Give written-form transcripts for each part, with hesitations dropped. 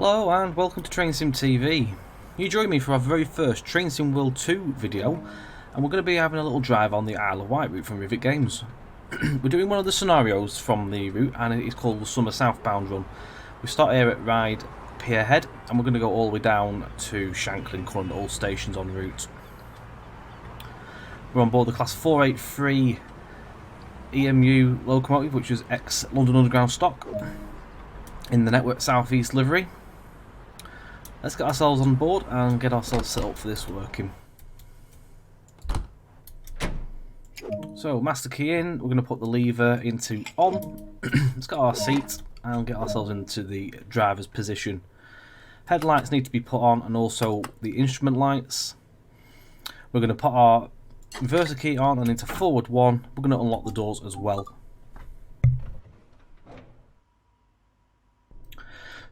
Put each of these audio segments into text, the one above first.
Hello and welcome to Train Sim TV. You join me for our very first Train Sim World 2 video, and we're going to be having a little drive on the Isle of Wight route from Rivet Games. We're doing one of the scenarios from the route, and it is called the Summer Southbound run. We start here at Ryde Pierhead and we're going to go all the way down to Shanklin, current all stations en route. We're on board the class 483 EMU locomotive, which is ex-London Underground stock, in the Network South East livery. Let's get ourselves on board and get ourselves set up for this working. So, master key in, we're going to put the lever into on. Let's get our seat and get ourselves into the driver's position. Headlights need to be put on, and also the instrument lights. We're going to put our reverser key on and into forward one. We're going to unlock the doors as well.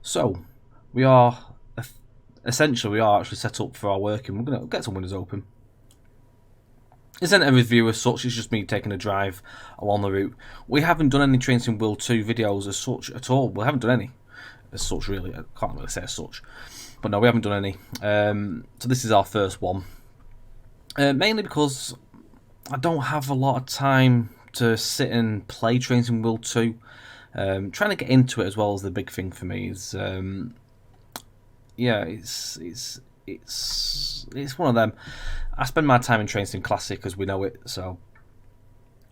So, we are essentially actually set up for our working. We're going to get some windows open. This isn't a review as such, it's just me taking a drive along the route. We haven't done any Train Sim World 2 videos as such at all. We haven't done any as such, really. I can't really say as such. But no, we haven't done any. So this is our first one. Mainly because I don't have a lot of time to sit and play Train Sim World 2. Trying to get into it as well is the big thing for me. Is yeah, it's one of them. I spend my time in Train Sim Classic as we know it, so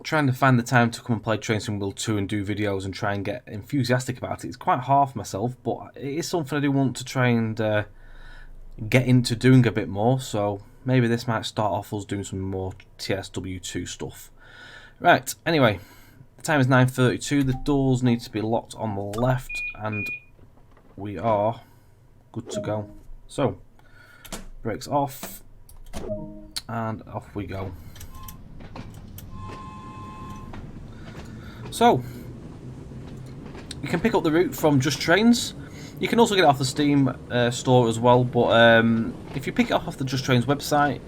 trying to find the time to come and play Train Sim World 2 and do videos and try and get enthusiastic about it, it's quite hard for myself, but it is something I do want to try and get into doing a bit more, so maybe this might start off us doing some more TSW2 stuff. Right, anyway, the time is 9:32, the doors need to be locked on the left, and we are good to go. So, brakes off, and off we go. So, you can pick up the route from Just Trains. You can also get it off the Steam store as well, but if you pick it up off the Just Trains website,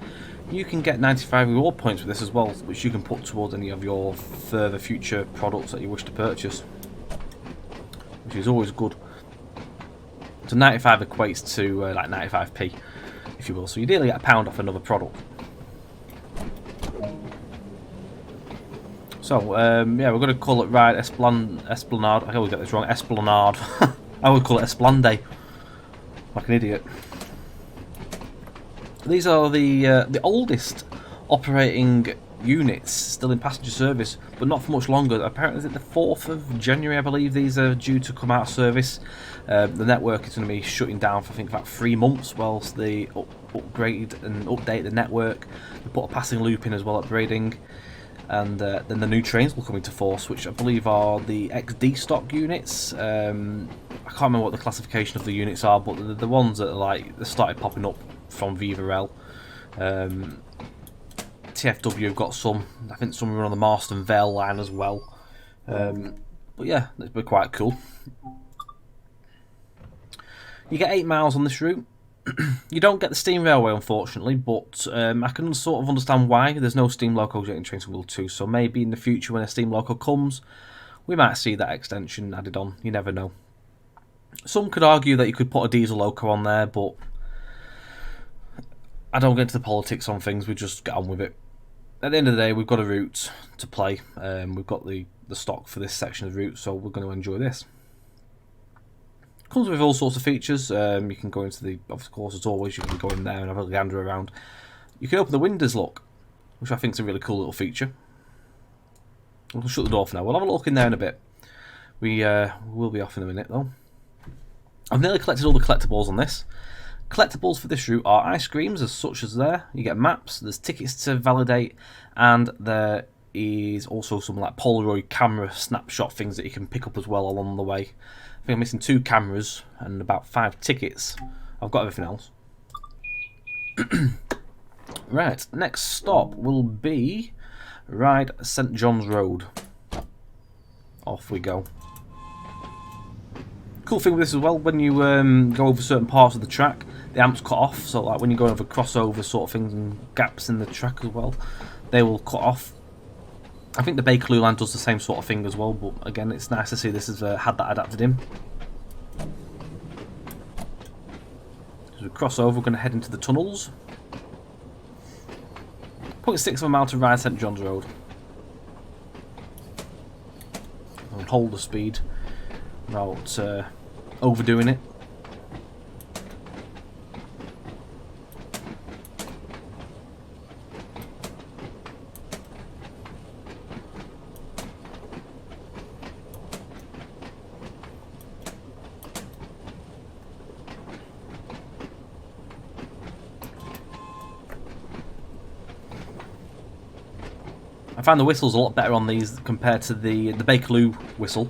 you can get 95 reward points with this as well, which you can put towards any of your further future products that you wish to purchase, which is always good. So 95 equates to like 95p, if you will, so you nearly get £1 off another product. So, yeah, we're going to call it Ryde Esplanade. I always get this wrong. Esplanade. I would call it Esplande. Like an idiot. These are the oldest operating units still in passenger service, but not for much longer. Apparently, is it the 4th of January, I believe, these are due to come out of service. The network is going to be shutting down for, I think, about 3 months whilst they upgrade and update the network. They put a passing loop in as well, upgrading. And then the new trains will come into force, which I believe are the XD stock units. I can't remember what the classification of the units are, but the ones that are like they started popping up from Viva L. TFW have got some. I think some run on the Marston Vale line as well. But yeah, it's been quite cool. You get 8 miles on this route. You don't get the steam railway, unfortunately, but I can sort of understand why. There's no steam locos yet in Train Sim World 2, so maybe in the future when a steam loco comes, we might see that extension added on. You never know. Some could argue that you could put a diesel loco on there, but I don't get into the politics on things. We just get on with it. At the end of the day, we've got a route to play. We've got the stock for this section of the route, so we're going to enjoy this. Comes with all sorts of features. You can go into the, of course, as always, you can go in there and have a gander around. You can open the windows look, which I think is a really cool little feature. We'll shut the door for now. We'll have a look in there in a bit. We will be off in a minute though. I've nearly collected all the collectibles on this. Collectibles for this route are ice creams, as such as there. You get maps, there's tickets to validate, and there is also some like Polaroid camera snapshot things that you can pick up as well along the way. I think I'm missing 2 cameras and about 5 tickets. I've got everything else. Right, next stop will be Ryde St John's Road. Off we go. Cool thing with this as well, when you go over certain parts of the track, the amps cut off, so like when you're going over crossover sort of things and gaps in the track as well, they will cut off. I think the Bakerloo line does the same sort of thing as well, but again, it's nice to see this has had that adapted in. we cross over, we're going to head into the tunnels. 0.6 of a mile to ride St John's Road. And hold the speed without overdoing it. I find the whistle's a lot better on these compared to the Bakerloo whistle.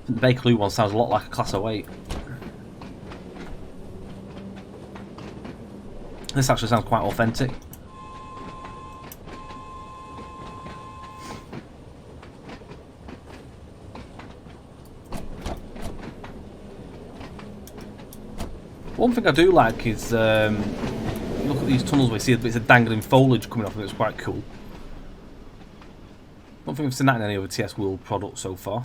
The Bakerloo one sounds a lot like a Class 08. This actually sounds quite authentic. One thing I do like is look at these tunnels where you see bits of dangling foliage coming off, and it's quite cool. I don't think I've seen that in any other TS World product so far.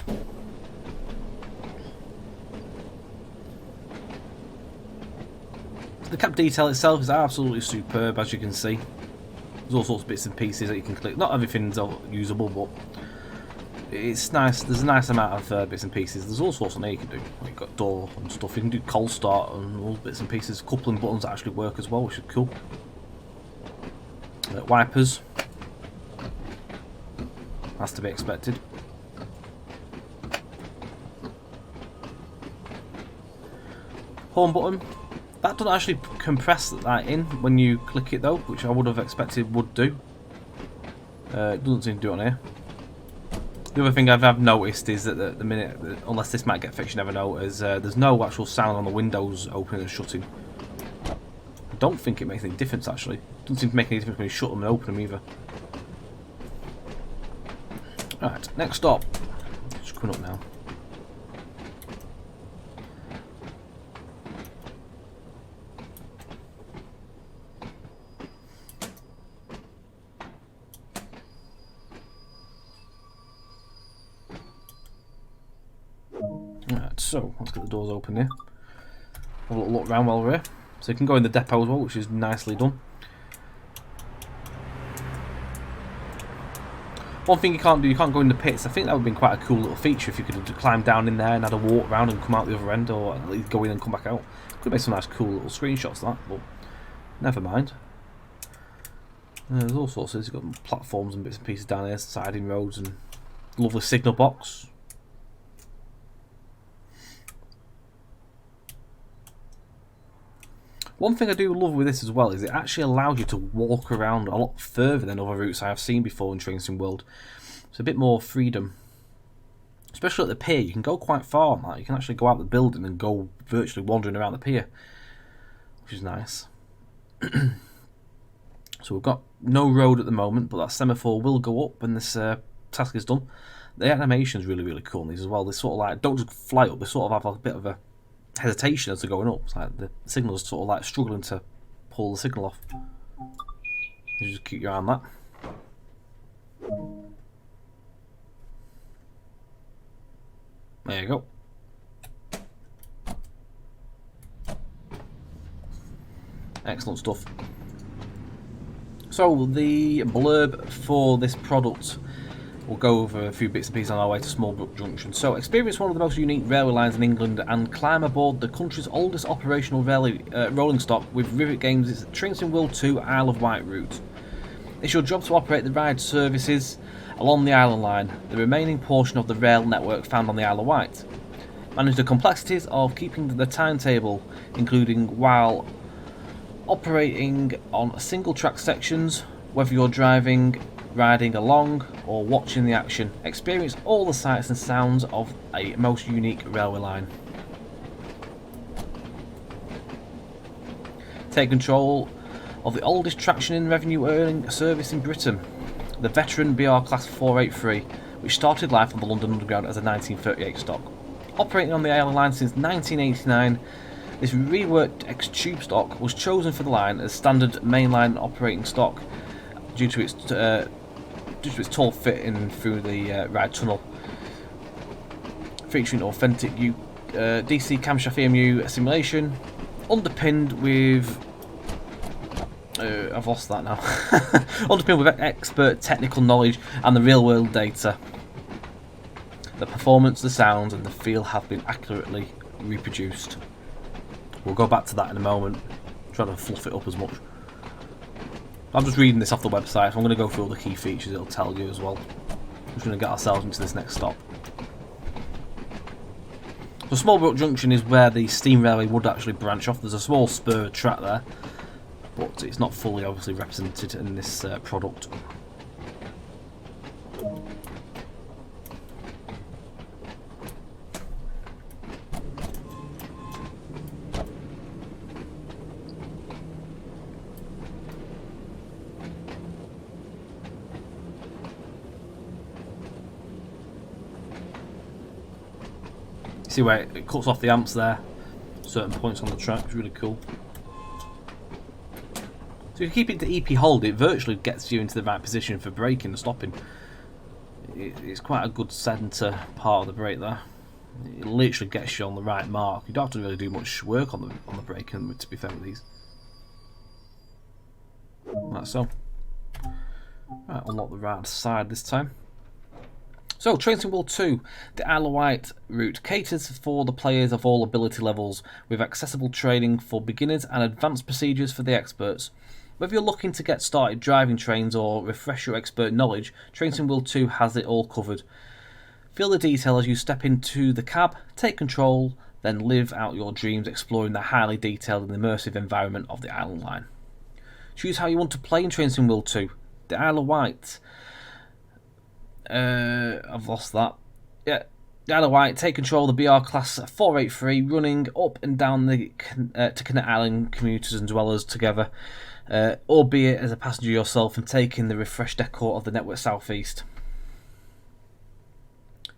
The cap detail itself is absolutely superb, as you can see. There's all sorts of bits and pieces that you can click. Not everything's usable, but it's nice. There's a nice amount of bits and pieces. There's all sorts on there you can do. You've got door and stuff. You can do cold start and all bits and pieces. Coupling buttons that actually work as well, which is cool. Wipers. Has to be expected. Home button. That doesn't actually compress that in when you click it though, which I would have expected would do. It doesn't seem to do it on here. The other thing I've noticed is that the minute, unless this might get fixed, you never know, is there's no actual sound on the windows opening and shutting. I don't think it makes any difference actually. It doesn't seem to make any difference when you shut them and open them either. Right, next stop. Just coming up now. Right, so let's get the doors open here. Have a little look around while we're here. So you can go in the depot as well, which is nicely done. One thing you can't do, you can't go in the pits. I think that would have been quite a cool little feature if you could have climbed down in there and had a walk around and come out the other end, or at least go in and come back out. Could make some nice cool little screenshots that, but never mind. There's all sorts of, you've got platforms and bits and pieces down here, siding roads and lovely signal box. One thing I do love with this as well is it actually allows you to walk around a lot further than other routes I have seen before in Train Sim World. It's a bit more freedom. Especially at the pier, you can go quite far on that. You can actually go out the building and go virtually wandering around the pier, which is nice. So we've got no road at the moment, but that semaphore will go up when this task is done. The animation is really, really cool in these as well. They sort of like, don't just fly up, they sort of have like a bit of a hesitation as they're going up. It's like the signal's sort of like struggling to pull the signal off. You just keep your eye on that. There you go. Excellent stuff. So the blurb for this product, we'll go over a few bits and pieces on our way to Smallbrook Junction. So, experience one of the most unique railway lines in England and climb aboard the country's oldest operational rolling stock with Rivet Games' Train Sim World 2 Isle of Wight route. It's your job to operate the ride services along the Island Line, the remaining portion of the rail network found on the Isle of Wight. Manage the complexities of keeping the timetable, including while operating on single track sections, whether you're driving, riding along or watching the action. Experience all the sights and sounds of a most unique railway line. Take control of the oldest traction in revenue earning service in Britain, the veteran BR Class 483, which started life on the London Underground as a 1938 stock. Operating on the Isle Line since 1989, this reworked X-Tube stock was chosen for the line as standard mainline operating stock due to its tall fit in through the ride tunnel, featuring authentic DC camshaft EMU simulation, underpinned with... I've lost that now. Underpinned with expert technical knowledge and the real-world data. The performance, the sounds, and the feel have been accurately reproduced. We'll go back to that in a moment. Try to fluff it up as much. I'm just reading this off the website, so I'm going to go through all the key features it'll tell you as well. We're just going to get ourselves into this next stop. So Smallbrook Junction is where the steam railway would actually branch off. There's a small spur track there, but it's not fully obviously represented in this product. See where it cuts off the amps there, certain points on the track. It's really cool. So if you keep it to EP hold, it virtually gets you into the right position for braking and stopping. It's quite a good centre part of the brake there. It literally gets you on the right mark. You don't have to really do much work on the braking, to be fair with these. Like so. Right, unlock the right side this time. So, Train World 2, the Isle of Wight route caters for the players of all ability levels, with accessible training for beginners and advanced procedures for the experts. Whether you're looking to get started driving trains or refresh your expert knowledge, Train World 2 has it all covered. Feel the detail as you step into the cab, take control, then live out your dreams exploring the highly detailed and immersive environment of the Island Line. Choose how you want to play in Train World 2, the Isle of Wight. I've lost that. Yeah, the Isle of Wight, take control of the BR Class 483, running up and down the to connect island commuters and dwellers together, albeit as a passenger yourself and taking the refreshed decor of the Network Southeast.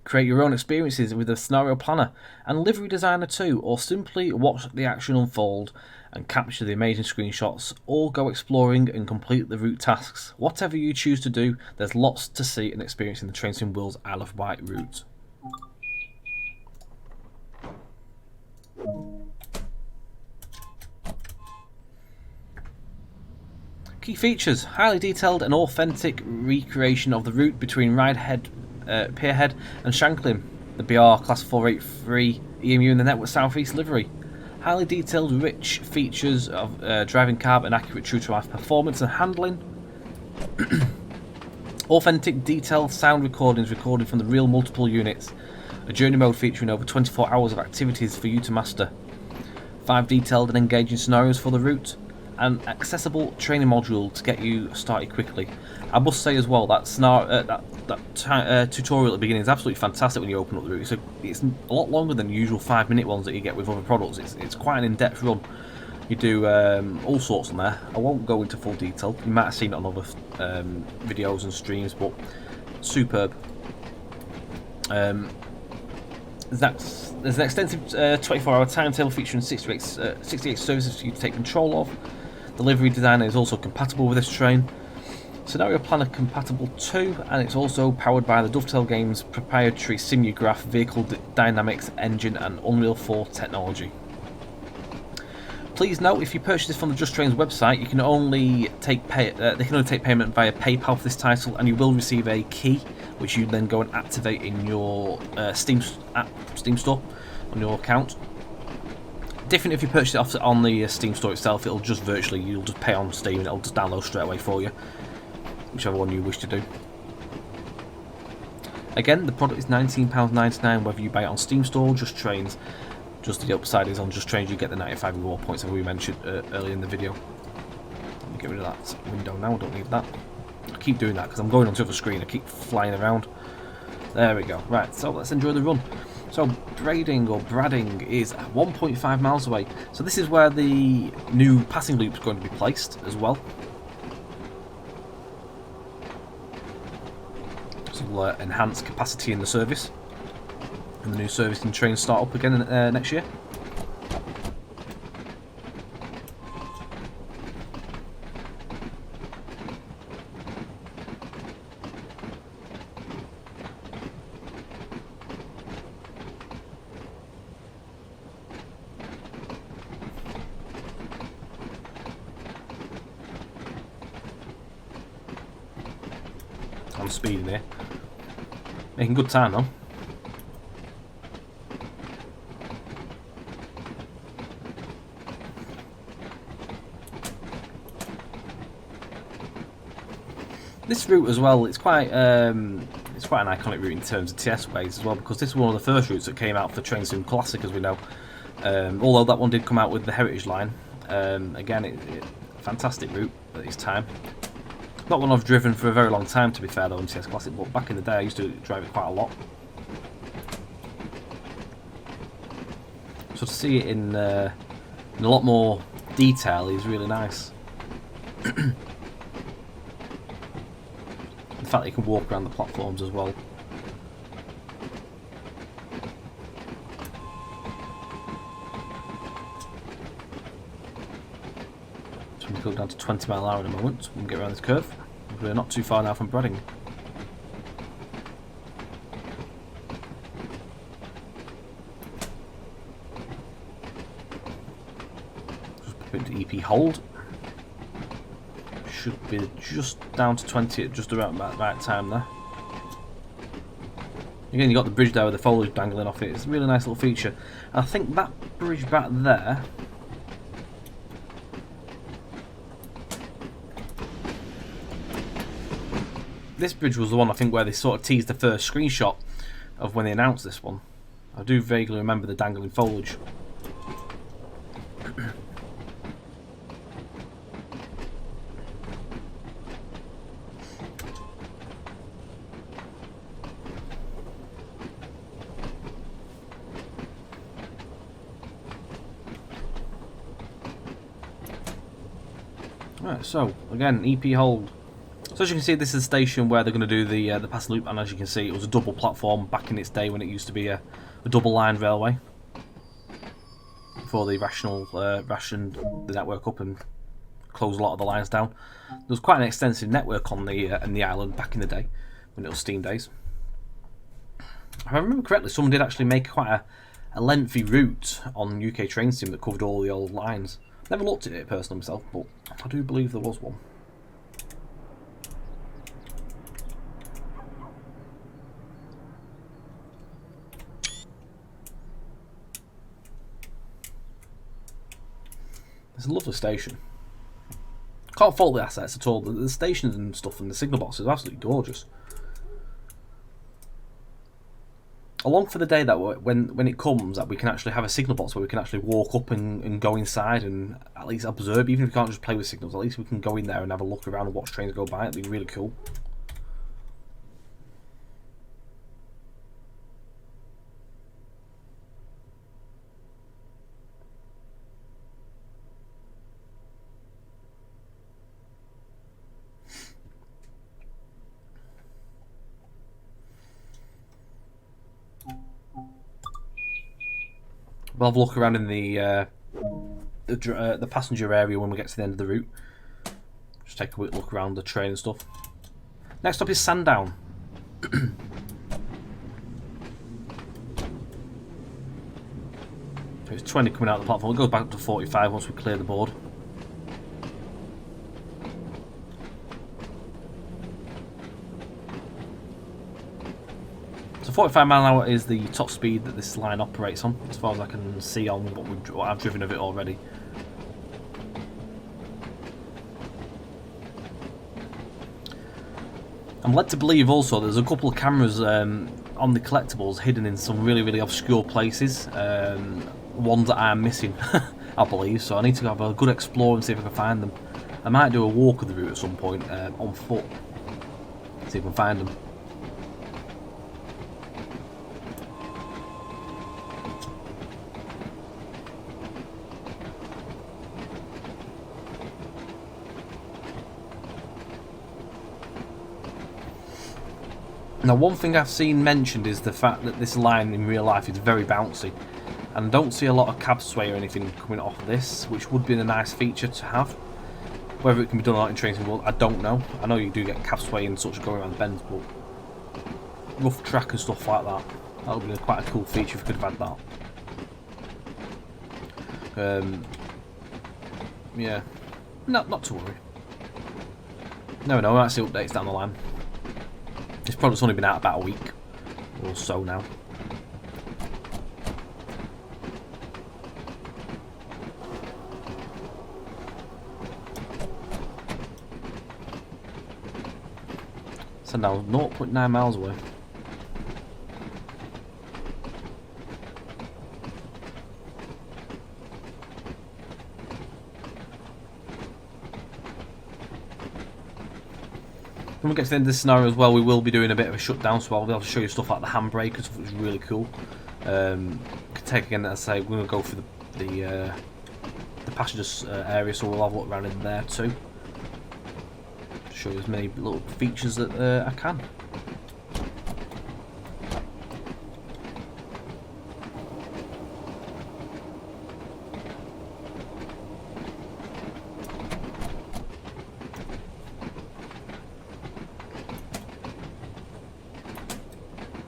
Create your own experiences with a scenario planner and livery designer too, or simply watch the action unfold and capture the amazing screenshots, or go exploring and complete the route tasks. Whatever you choose to do, there's lots to see and experience in the Train Sim World's Isle of Wight route. Key features: highly detailed and authentic recreation of the route between Pierhead and Shanklin, the BR Class 483 EMU and the Network Southeast livery. Highly detailed, rich features of driving cab and accurate true-to-life performance and handling. Authentic, detailed sound recordings recorded from the real multiple units. A journey mode featuring over 24 hours of activities for you to master. 5 detailed and engaging scenarios for the route. An accessible training module to get you started quickly. I must say as well that tutorial at the beginning is absolutely fantastic when you open up the route. So it's a lot longer than the usual 5-minute ones that you get with other products. It's quite an in-depth run. You do all sorts on there. I won't go into full detail. You might have seen it on other videos and streams, but superb. There's an extensive 24-hour timetable featuring 68 services for you to take control of. The livery designer is also compatible with this train. Scenario Planner compatible too, and it's also powered by the Dovetail Games proprietary Simulgraph vehicle dynamics engine and Unreal 4 technology. Please note, if you purchase this from the Just Trains website, you can only take payment via PayPal for this title, and you will receive a key, which you then go and activate in your Steam store on your account. Different if you purchase it on the Steam store itself. You'll just pay on Steam and it'll just download straight away for you, whichever one you wish to do. Again, the product is £19.99 whether you buy it on Steam store or Just Trains. Just the upside is on Just Trains you get the 95 reward points that we mentioned earlier in the video. Let me get rid of that window now, I don't need that. I keep doing that because I'm going onto the other screen, I keep flying around. There we go. Right, so let's enjoy the run. So Brading or Bradding is 1.5 miles away. So this is where the new passing loop is going to be placed as well. So we'll enhance capacity in the service. And the new servicing trains start up again next year. I'm speeding here. Making good time though. This route as well, it's quite an iconic route in terms of TS ways as well, because this is one of the first routes that came out for Train Sim Classic, as we know. Although that one did come out with the Heritage line. Again, a fantastic route at its time. Not one I've driven for a very long time, to be fair, though, in TS Classic, but back in the day I used to drive it quite a lot. So to see it in a lot more detail is really nice. The fact that you can walk around the platforms as well. So we go down to 20 mile an hour in a moment so we can get around this curve. We're not too far now from Breading. Just pop into EP hold. Should be just down to 20 at just around that right time there. Again, you got the bridge there with the foliage dangling off it. It's a really nice little feature. And I think that bridge back there, this bridge was the one I think where they sort of teased the first screenshot of when they announced this one. I do vaguely remember the dangling foliage. Right, so again, EP hold. So as you can see, this is the station where they're going to do the pass loop, and as you can see, it was a double platform back in its day when it used to be a double line railway. Before they rationed the network up and closed a lot of the lines down. There was quite an extensive network on the island back in the day when it was steam days. If I remember correctly, someone did actually make quite a lengthy route on UK Train Sim that covered all the old lines. Never looked at it personally myself, but I do believe there was one. It's a lovely station. Can't fault the assets at all. The stations and stuff and the signal box is absolutely gorgeous. Along for the day that when it comes that we can actually have a signal box where we can actually walk up and go inside and at least observe, even if we can't just play with signals, at least we can go in there and have a look around and watch trains go by. It'd be really cool. We'll have a look around in the passenger area when we get to the end of the route. Just take a quick look around the train and stuff. Next up is Sandown. It's 20 coming out of the platform. It goes back up to 45 once we clear the board. So 45 mile an hour is the top speed that this line operates on, as far as I can see on what I've driven of it already. I'm led to believe also there's a couple of cameras on the collectibles hidden in some really obscure places. Ones that I am missing, I believe, so I need to have a good explore and see if I can find them. I might do a walk of the route at some point on foot, see if I can find them. Now, one thing I've seen mentioned is the fact that this line in real life is very bouncy, and I don't see a lot of cab sway or anything coming off of this, which would be a nice feature to have. Whether it can be done or not in Train Sim World, I don't know. I know you do get cab sway and such going around the bends, but rough track and stuff like that would be quite a cool feature if we could have had that. Yeah, not to worry. No, we might see updates down the line. This product's only been out about a week or so now. So now 0.9 miles away. When we get to the end of this scenario as well, we will be doing a bit of a shutdown, so I'll be able to show you stuff like the handbrake and stuff, which is really cool. Take again, as I say, we're going to go for the passengers area, so we'll have a look around in there too. Show you as many little features that I can.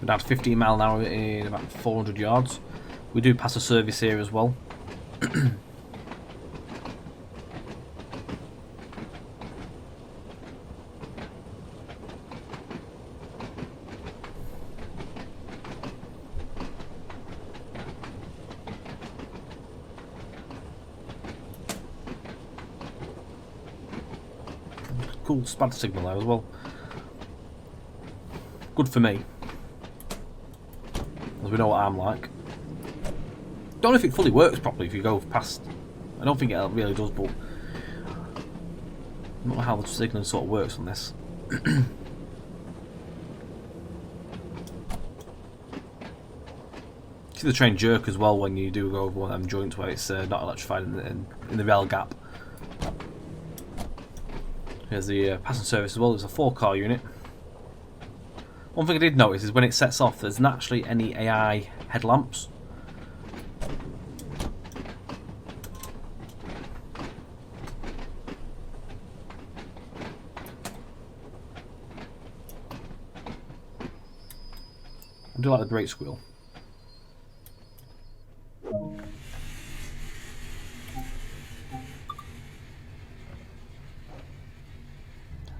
We're down to 15 mile an hour in about 400 yards. We do pass a service here as well. Cool SPAD signal there as well. Good for me, as we know what I'm like. Don't know if it fully works properly if you go past. I don't think it really does, but I don't know how the signal sort of works on this. See the train jerk as well when you do go over one of them joints where it's not electrified in the rail gap. Here's the passenger service as well. There's a 4-car unit. One thing I did notice is when it sets off, there's not actually any AI headlamps. I do like the brake squeal.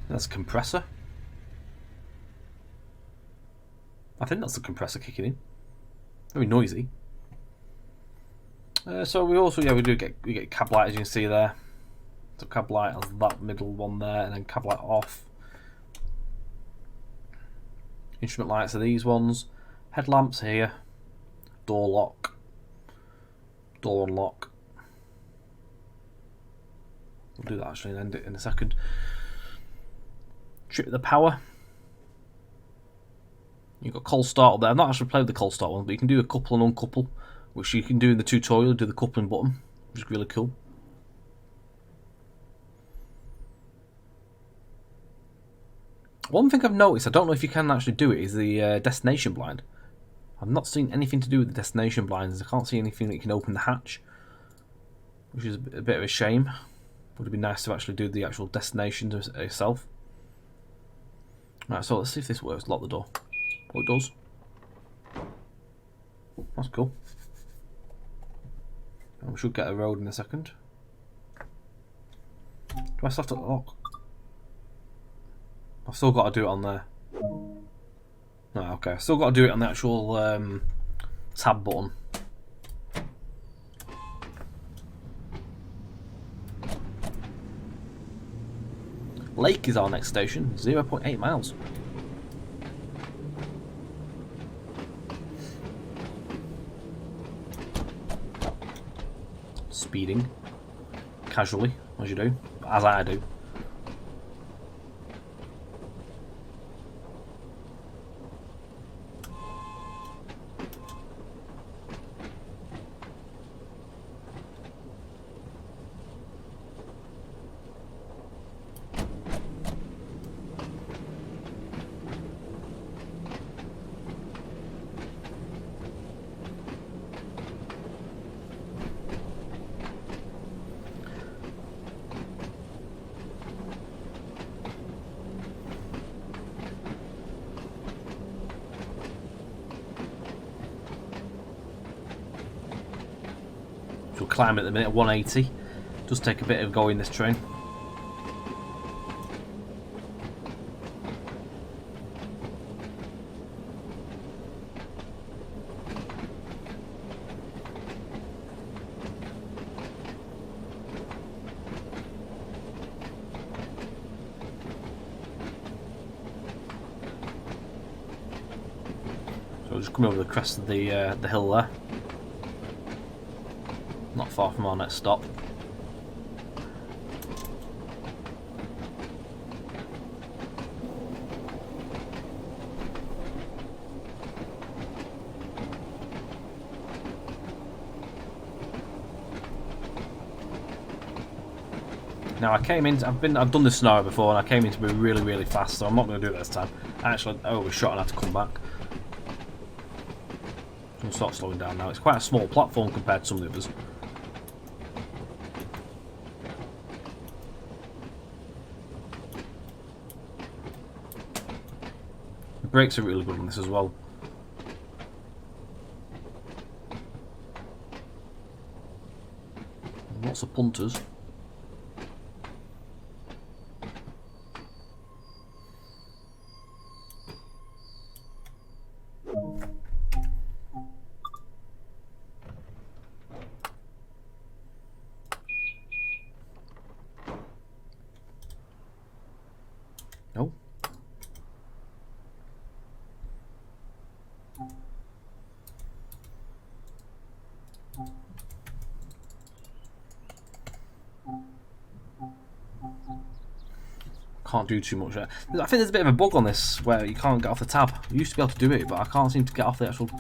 That's a compressor. I think that's the compressor kicking in. Very noisy. So we also, we get cab light, as you can see there. So cab light has that middle one there, and then cab light off. Instrument lights are these ones. Headlamps here. Door lock. Door unlock. We'll do that actually and end it in a second. Trip the power. You've got cold start up there. I've not actually played the cold start one, but you can do a couple and uncouple, which you can do in the tutorial. Do the coupling button, which is really cool. One thing I've noticed, I don't know if you can actually do it, is the destination blind. I've not seen anything to do with the destination blinds. I can't see anything that you can open the hatch, which is a bit of a shame. Would have been nice to actually do the actual destination itself. Right, so let's see if this works. Lock the door. Oh, it does. That's cool. And we should get a road in a second. Do I still have to lock? I've still got to do it on there. No, okay. I've still got to do it on the actual tab button. Lake is our next station. 0.8 miles. Speeding casually, as you do, as I do. We'll climb at the minute, 180. Does take a bit of going this train. So we'll just come over the crest of the hill there. Not far from our next stop. Now I've done this scenario before, and I came in to be really, really fast, so I'm not going to do it this time. Actually, I overshot and had to come back. I'm going to start slowing down now. It's quite a small platform compared to some of the others. The brakes are really good on this as well. Lots of punters. No. Can't do too much. I think there's a bit of a bug on this where you can't get off the tab. I used to be able to do it, but I can't seem to get off the actual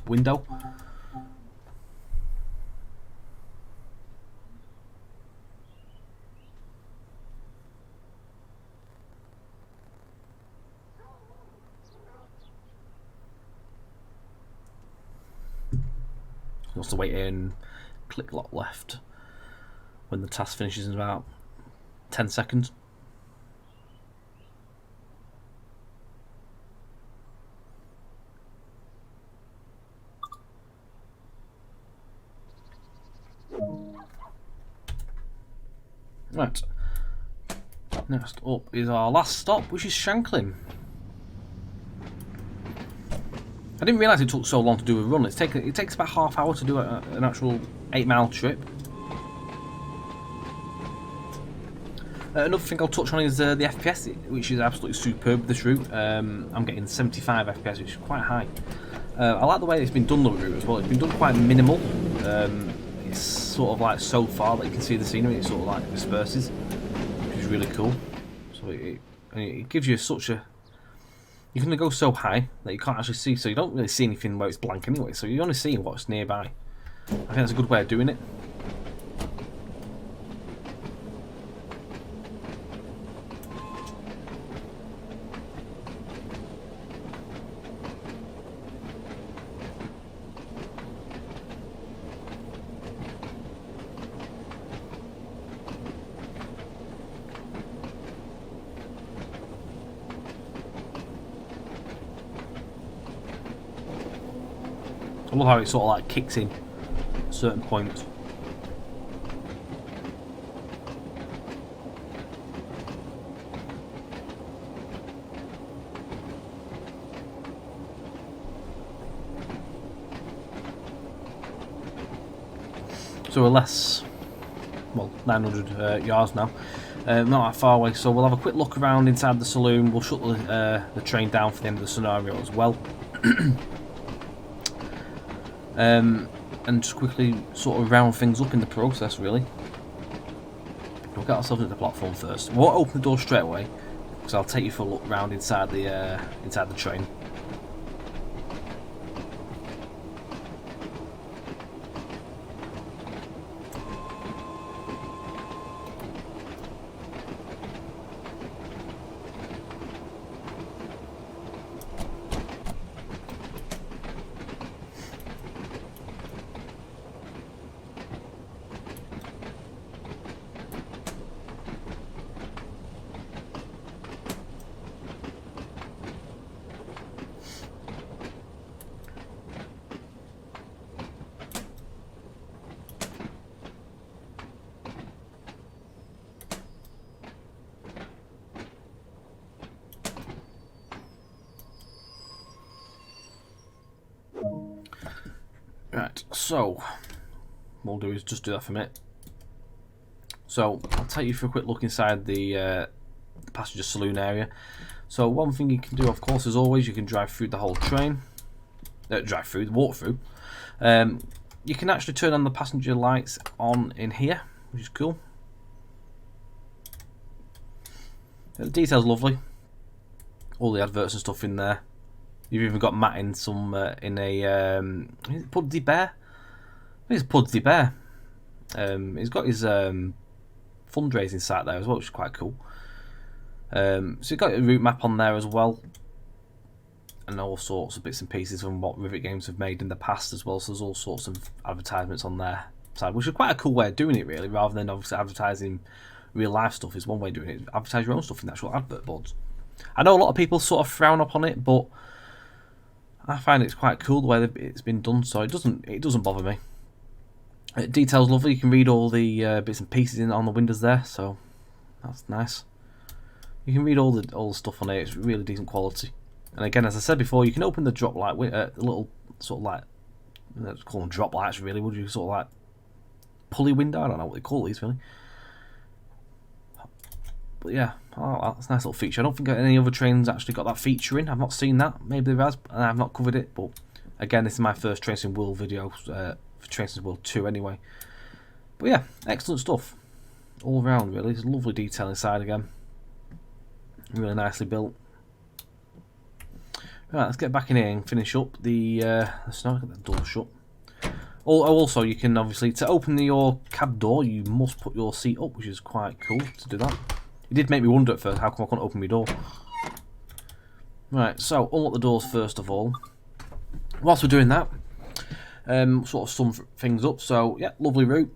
window. Wants to wait in, click lock left when the task finishes in about 10 seconds. Right, next up is our last stop, which is Shanklin. I didn't realise it took so long to do a run. It takes about half hour to do an actual 8-mile trip. Another thing I'll touch on is the FPS, which is absolutely superb with this route. I'm getting 75 FPS, which is quite high. I like the way it's been done, the route as well. It's been done quite minimal. It's sort of like so far that you can see the scenery. It sort of like disperses, which is really cool. So it gives you such a... You can go so high that you can't actually see, so you don't really see anything where it's blank anyway, so you're only seeing what's nearby. I think that's a good way of doing it. I love how it sort of like kicks in at certain points. So we're less, well, 900 yards now. Not that far away, so we'll have a quick look around inside the saloon. We'll shut the train down for the end of the scenario as well. And just quickly sort of round things up in the process, really. We'll get ourselves into the platform first. We won't open the door straight away, because I'll take you for a look round inside the train. Right, so what we'll do is just do that for a minute. So I'll take you for a quick look inside the passenger saloon area. So one thing you can do, of course, as always, you can drive through the whole train. Walk through. You can actually turn on the passenger lights on in here, which is cool. The detail's lovely. All the adverts and stuff in there. You've even got Matt in some in a is it Pudsey Bear? I think it's Pudsey Bear. He's got his fundraising site there as well, which is quite cool. So you've got a route map on there as well, and all sorts of bits and pieces from what Rivet Games have made in the past as well. So there's all sorts of advertisements on their side, which is quite a cool way of doing it, really, rather than obviously advertising real life stuff. Is one way of doing it. Advertise your own stuff in the actual advert boards. I know a lot of people sort of frown upon it, but I find it's quite cool the way that it's been done. So it doesn't bother me. Details lovely. You can read all the bits and pieces on the windows there, so that's nice. You can read all the stuff on it. It's really decent quality. And again, as I said before, you can open the drop light, little sort of like, let's call them drop lights really. Would you sort of like pulley window? I don't know what they call these really. But yeah, that's a nice little feature. I don't think any other trains actually got that feature in. I've not seen that. Maybe there has, and I've not covered it. But again, this is my first Train Sim World video for Train Sim World 2 anyway. But yeah, excellent stuff all around really. There's lovely detail inside again. Really nicely built. Right, let's get back in here and finish up the snow. Get that door shut. Also, you can obviously, to open your cab door, you must put your seat up, which is quite cool to do that. It did make me wonder at first how come I couldn't open my door. Right, so unlock the doors first of all. Whilst we're doing that, sort of sum things up. So yeah, lovely route.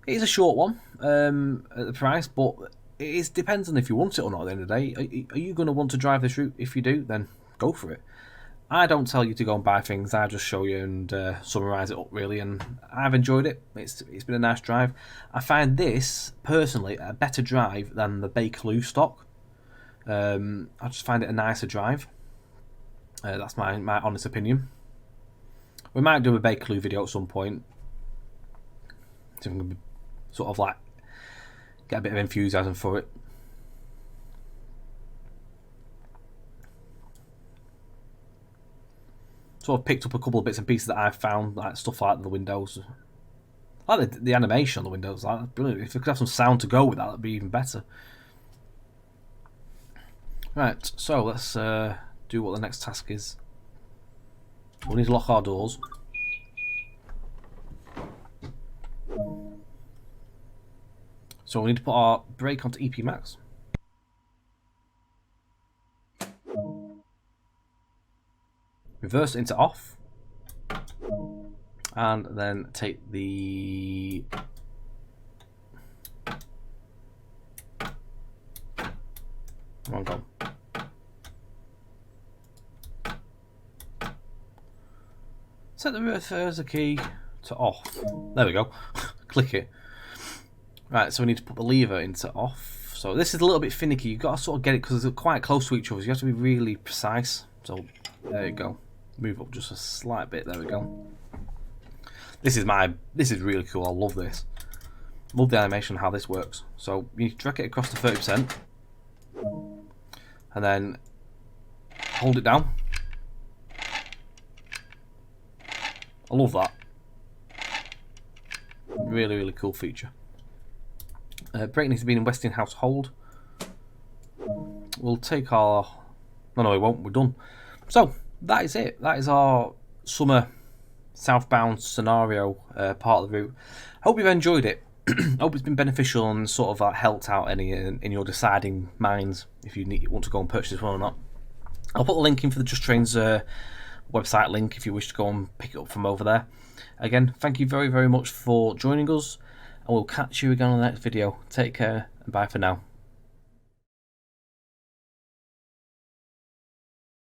It is a short one at the price, but it depends on if you want it or not. At the end of the day, are you going to want to drive this route? If you do, then go for it. I don't tell you to go and buy things. I just show you and summarise it up really, and I've enjoyed it. It's been a nice drive. I find this personally a better drive than the Bakerloo stock. I just find it a nicer drive. That's my honest opinion. We might do a Bakerloo video at some point. So I'm going to sort of like get a bit of enthusiasm for it. Sort of picked up a couple of bits and pieces that I've found, like stuff like the windows, like the animation on the windows. Like, that's brilliant. If we could have some sound to go with that, that'd be even better. Right, so let's do what the next task is. We need to lock our doors. So we need to put our brake onto EP Max. Reverse into off. And then take the... Wrong one. Set the reverser key to off. There we go. Click it. Right, so we need to put the lever into off. So this is a little bit finicky. You've got to sort of get it because they're quite close to each other. So you have to be really precise. So there you go. Move up just a slight bit. There we go. This is really cool. I love this. Love the animation and how this works. So you drag it across to 30%, and then hold it down. I love that. Really, really cool feature. Brake needs to be in Westinghouse hold. We'll take our... No, we won't. We're done. So, that is it. That is our summer southbound scenario part of the route. Hope you've enjoyed it. Hope it's been beneficial and sort of helped out any in your deciding minds if you want to go and purchase this one or not. I'll put the link in for the Just Trains website link if you wish to go and pick it up from over there. Again, thank you very, very much for joining us, and we'll catch you again on the next video. Take care and bye for now.